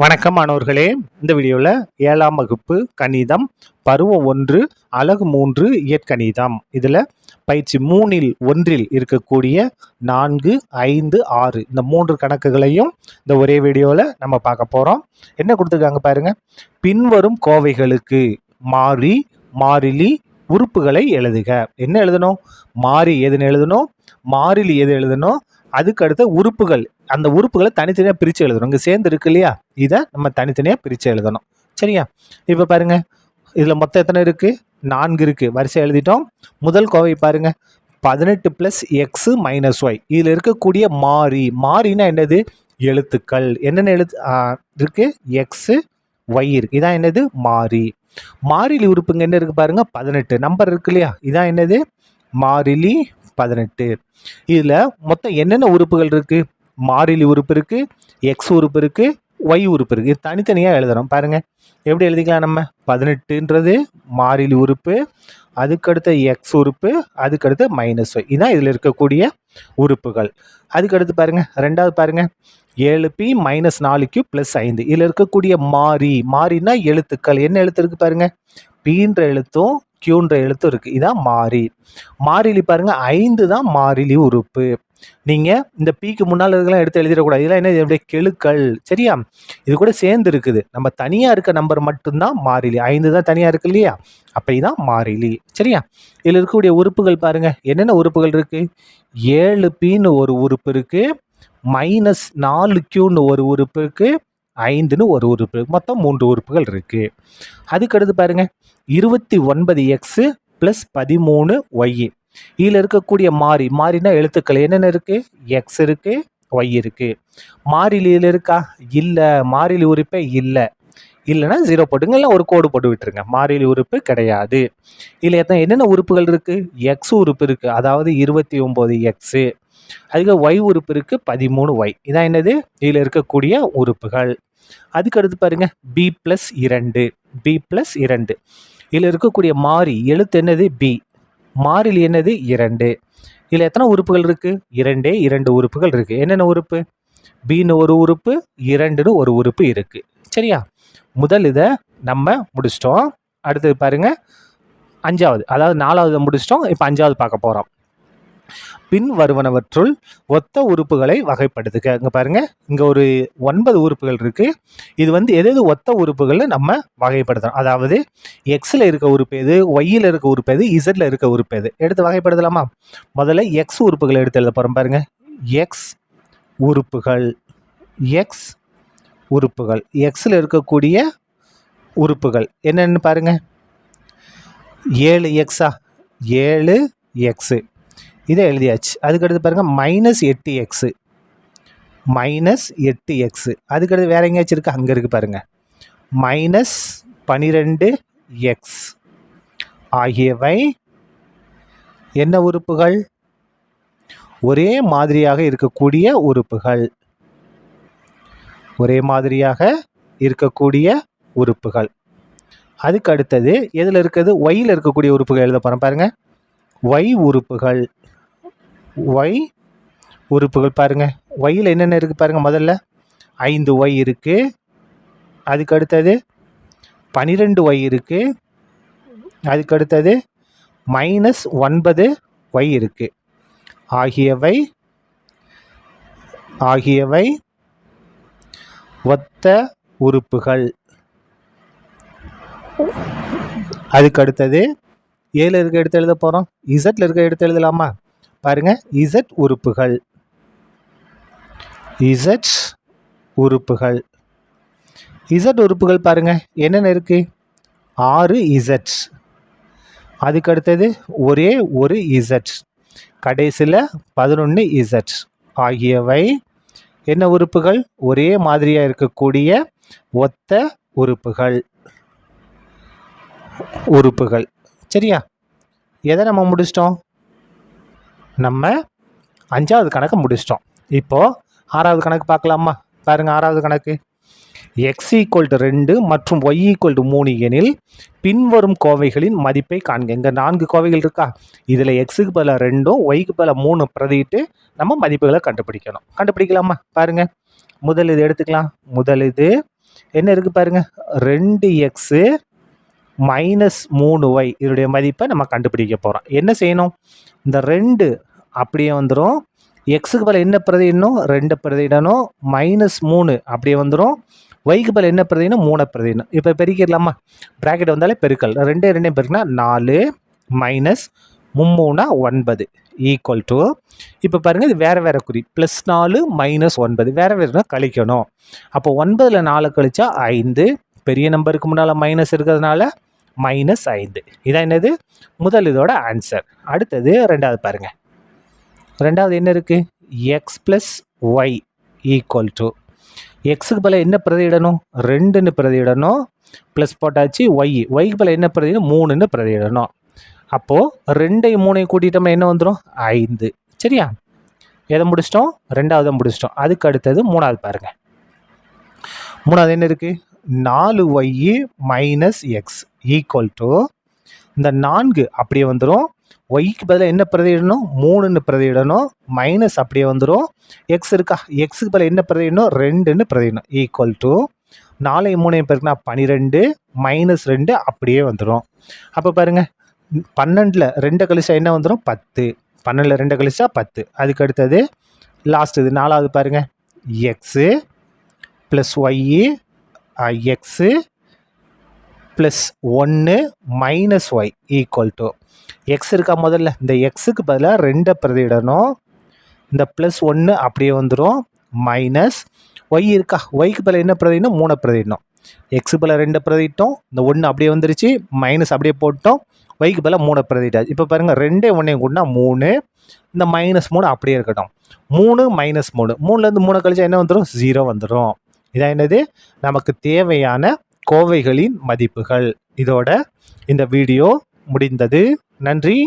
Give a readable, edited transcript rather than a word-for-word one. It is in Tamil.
வணக்கம் மாணவர்களே. இந்த வீடியோவில் 7ஆம் வகுப்பு கணிதம் பருவம் 1 அலகு 3 இயற்கணிதம் இதில் பயிற்சி 3ல் 1ல் இருக்கக்கூடிய 4, 5, 6 இந்த 3 கணக்குகளையும் இந்த ஒரே வீடியோவில் நம்ம பார்க்க போகிறோம். என்ன கொடுத்துருக்காங்க பாருங்கள். பின்வரும் கோவைகளுக்கு மாறி மாறிலி உறுப்புகளை எழுதுக. என்ன எழுதணும்? மாறி எதுன்னு எழுதணும், மாறிலி எது எழுதணும், அதுக்கு அடுத்த உறுப்புகள், அந்த உறுப்புகளை தனித்தனியாக பிரித்து எழுதணும். இங்கே சேர்ந்து இருக்கு இல்லையா, இதை நம்ம தனித்தனியாக பிரித்து எழுதணும். சரியா? இப்போ பாருங்க, இதில் மொத்தம் எத்தனை இருக்குது? 4 இருக்குது. வரிசை எழுதிட்டோம். முதல் கோவை பாருங்க, 18 + x - y. இதில் இருக்கக்கூடிய மாறி, மாறினா என்னது? எழுத்துக்கள். என்னென்ன எழுத்து இருக்கு? எக்ஸு, ஒய் இருக்கு. இதான் என்னது? மாறி. மாறிலி உறுப்புங்க என்ன இருக்கு பாருங்க, 18 நம்பர் இருக்கு இல்லையா, இதான் என்னது? மாறிலி 18. இதில் மொத்தம் என்னென்ன உறுப்புகள் இருக்கு? மாறிலி உறுப்பு இருக்கு, எக்ஸ் உறுப்பு இருக்கு, ஒய் உறுப்பு இருக்கு. இது தனித்தனியாக எழுதணும். பாருங்க எப்படி எழுதிக்கலாம். நம்ம 18ன்றது மாறிலி உறுப்பு, அதுக்கடுத்த எக்ஸ் உறுப்பு, அதுக்கடுத்து -y. இதுதான் இதில் இருக்கக்கூடிய உறுப்புகள். அதுக்கடுத்து பாருங்க, ரெண்டாவது பாருங்க, 7p - 4q + 5. இதில் இருக்கக்கூடிய மாறி, மாறினா எழுத்துக்கள். என்ன எழுத்து இருக்கு பாருங்க? பீன்ற எழுத்தும் கியூன்ற எழுத்தும் இருக்குது. இதான் மாறி. மாறிலி பாருங்கள், 5 தான் மாறிலி உறுப்பு. நீங்கள் இந்த பீக்கு முன்னால் இருக்கலாம் எடுத்து எழுதிடக்கூடாது. இதெல்லாம் என்ன? இதனுடைய கெழுக்கள். சரியா? இது கூட சேர்ந்து இருக்குது. நம்ம தனியாக இருக்க நம்பர் மட்டும்தான் மாறிலி. 5 தான் தனியாக இருக்கு இல்லையா, அப்போ இதுதான் மாறிலி. சரியா? இதில் இருக்கக்கூடிய உறுப்புகள் பாருங்கள். என்னென்ன உறுப்புகள் இருக்குது? 7pன்னு ஒரு உறுப்பு இருக்குது, -4qன்னு ஒரு உறுப்பு இருக்குது, 5ன்னு ஒரு உறுப்பு. மொத்தம் 3 உறுப்புகள் இருக்குது. அதுக்கடுத்து பாருங்க, 29x + 13y. இதில் இருக்கக்கூடிய மாறி, மாறினா எழுத்துக்கள். என்னென்ன இருக்குது? எக்ஸ் இருக்குது, ஒய் இருக்குது. மாறிலியில் இருக்கா? இல்லை. மாறிலி உறுப்பே இல்லை. இல்லைன்னா 0 போட்டுங்க, இல்லை ஒரு கோடு போட்டு விட்டுருங்க. மாறிலி உறுப்பு கிடையாது. இதில் என்னென்ன உறுப்புகள் இருக்குது? எக்ஸ் உறுப்பு இருக்குது, அதாவது 29x. அதுக்கு ஒய் உறுப்பு இருக்குது, 13y. இதான் என்னது? இதில் இருக்கக்கூடிய உறுப்புகள். அதுக்கடுத்து பாருங்க, b + 2. b + 2. இதில் இருக்கக்கூடிய மாறி எழுத்து என்னது? b. மாறிலி என்னது? 2. இதில் எத்தனை உறுப்புகள் இருக்குது? 2 உறுப்புகள் இருக்குது. என்னென்ன உறுப்பு? bன்னு ஒரு உறுப்பு, 2ன்னு ஒரு உறுப்பு இருக்குது. சரியா? முதல் இதை நம்ம முடிச்சிட்டோம். அடுத்தது பாருங்க, 5வது, அதாவது 4வது முடிச்சிட்டோம். இப்போ 5வது பார்க்க போகிறோம். பின் வருவனவற்றுள் ஒத்த உறுப்புகளை வகைப்படுத்துக. இங்கே பாருங்க, இங்கே ஒரு 9 உறுப்புகள் இருக்கு. இது எது ஒத்த உறுப்புகள்னு நம்ம வகைப்படுத்தணும். அதாவது எக்ஸில் இருக்க உறுப்பு எது, ஒய்யில் இருக்க உறுப்பு எது, இசட்ல இருக்க உறுப்பு எது, எடுத்து வகைப்படுத்தலாமா? முதல்ல எக்ஸ் உறுப்புகளை எடுத்து எழுத போகிறோம். பாருங்க, எக்ஸ் உறுப்புகள். எக்ஸ் உறுப்புகள், எக்ஸில் இருக்கக்கூடிய உறுப்புகள் என்னென்னு பாருங்க. 7x, 7x. இதை எழுதியாச்சு. அதுக்கடுத்து பாருங்கள், -8x. -8x. அதுக்கடுத்து வேற எங்கேயாச்சும் இருக்குது? அங்கே இருக்குது பாருங்கள், -12x. ஆகியவை என்ன உறுப்புகள்? ஒரே மாதிரியாக இருக்கக்கூடிய உறுப்புகள். ஒரே மாதிரியாக இருக்கக்கூடிய உறுப்புகள். அதுக்கு அடுத்தது எதில் இருக்குது? ஒய்யில் இருக்கக்கூடிய உறுப்புகள் எழுத போகிறோம். பாருங்கள், ஒய் உறுப்புகள். ஒய் உறுப்புகள் பாருங்க, ஒய்யில் என்னென்ன இருக்குது பாருங்கள். முதல்ல 5y இருக்குது, அதுக்கு அடுத்தது 12y இருக்குது, அதுக்கு அடுத்தது -9y இருக்குது. ஆகியவை ஒத்த உறுப்புகள். அதுக்கு அடுத்தது 7 இருக்க எடுத்து எழுத போகிறோம். இசட்ல இருக்க எடுத்து எழுதலாமா? பாருங்க, இசட் உறுப்புகள். இசட் உறுப்புகள். இசட் உறுப்புகள் பாருங்க, என்னென்ன இருக்கு? 6 இசட். அதுக்கு அடுத்தது ஒரே ஒரு இசட். கடைசியில் 11 இசட். ஆகியவை என்ன உறுப்புகள்? ஒரே மாதிரியாக இருக்கக்கூடிய ஒத்த உறுப்புகள். உறுப்புகள். சரியா? எதை நம்ம முடிச்சிட்டோம்? நம்ம 5வது கணக்கு முடிச்சிட்டோம். இப்போது 6வது கணக்கு பார்க்கலாமா? பாருங்கள், 6வது கணக்கு. x = 2 மற்றும் y = 3 எனில் பின்வரும் கோவைகளின் மதிப்பை காண்க. இங்கே 4 கோவைகள் இருக்கா? இதில் எக்ஸுக்கு பதிலாக 2ம் ஒய்க்கு பதிலாக 3 பிரதிட்டு நம்ம மதிப்புகளை கண்டுபிடிக்கணும். கண்டுபிடிக்கலாமா? பாருங்கள், முதல் இது எடுத்துக்கலாம். முதல் இது என்ன இருக்குது பாருங்கள், 2x மைனஸ் 3y இதனுடைய மதிப்பை நம்ம கண்டுபிடிக்க போகிறோம். என்ன செய்யணும், இந்த 2 அப்படியே வந்துடும், எக்ஸுக்கு பதில் என்ன பிரதியிடணும், 2 பிரதியிடணும், -3 அப்படியே வந்துடும், ஒய்க்கு பதில் என்ன பிரதியிடணும், 3 பிரதியிடணும். இப்போ பெருக்கிடலாமா, ப்ராக்கெட் வந்தாலே பெருக்கல், 2 பெருக்குனா 4 மைனஸ் 3 9 ஈக்குவல் டு, இப்போ பாருங்கள் இது வேறு வேறு குறி, +4 -9 வேறு வேறுனா கழிக்கணும். அப்போ 9ல் 4 கழிச்சா 5, பெரிய நம்பருக்கு முன்னால் மைனஸ் இருக்கிறதுனால -5. இதான் என்னது முதல் இதோட ஆன்சர். அடுத்தது ரெண்டாவது பாருங்கள், ரெண்டாவது என்ன இருக்குது, x plus y equal to, எக்ஸுக்கு பதில் என்ன பிரதியிடணும், 2ன்னு பிரதியிடணும், ப்ளஸ் போட்டாச்சு, ஒய்க்கு பதில் என்ன பிரதியிடணும், 3ன்னு பிரதியிடணும். அப்போது 2ஐயும் 3ஐயும் கூட்டிட்டோம்னா என்ன வந்துடும், 5. சரியா, எதை முடிச்சிட்டோம், ரெண்டாவதை முடிச்சிட்டோம். அதுக்கு அடுத்தது மூணாவது பாருங்கள், மூணாவது என்ன இருக்குது, 4y minus X equal to, இந்த 4 அப்படியே வந்துடும், ஒய்க்கு பதிலாக என்ன பிரதியிடணும், 3ன்னு பிரதியிடணும், மைனஸ் அப்படியே வந்துடும், எக்ஸ் இருக்கா, எக்ஸுக்கு பதிலாக என்ன பிரதியிடணும், 2ன்னு பிரதியிடணும், ஈக்குவல் டு 4ஐயும் 3ஐயும் பெருக்குனா 12 -2 அப்படியே வந்துடும். அப்போ பாருங்கள், 12ல் 2 கழிச்சா என்ன வந்துடும், 10, 12ல் 2 கழிச்சா 10. அதுக்கு அடுத்தது லாஸ்ட் இது நாலாவது பாருங்கள், x plus y x plus 1 minus y equal to, x இருக்கா முதல்ல, இந்த எக்ஸுக்கு பதிலாக 2 பிரதியிடணும், இந்த ப்ளஸ் 1 அப்படியே வந்துடும், மைனஸ் ஒய் இருக்கா, ஒய்க்கு பதிலாக என்ன பிரதியிடணும், 3 பிரதியிடணும், எக்ஸுக்கு பதிலாக 2 பிரதிட்டோம், இந்த 1 அப்படியே வந்துருச்சு, மைனஸ் அப்படியே போட்டோம், ஒய்க்கு பதிலாக 3 பிரதிட்டாச்சு. இப்போ பாருங்கள் 2 1 கூட்டினா 3, இந்த -3 அப்படியே இருக்கட்டும், 3 -3, 3லேருந்து 3 கழிச்சா என்ன வந்துடும், 0 வந்துடும். இதான் என்னது, நமக்கு தேவையான கோவைகளின் மதிப்புகள். இதோட இந்த வீடியோ முடிந்தது. நன்றி.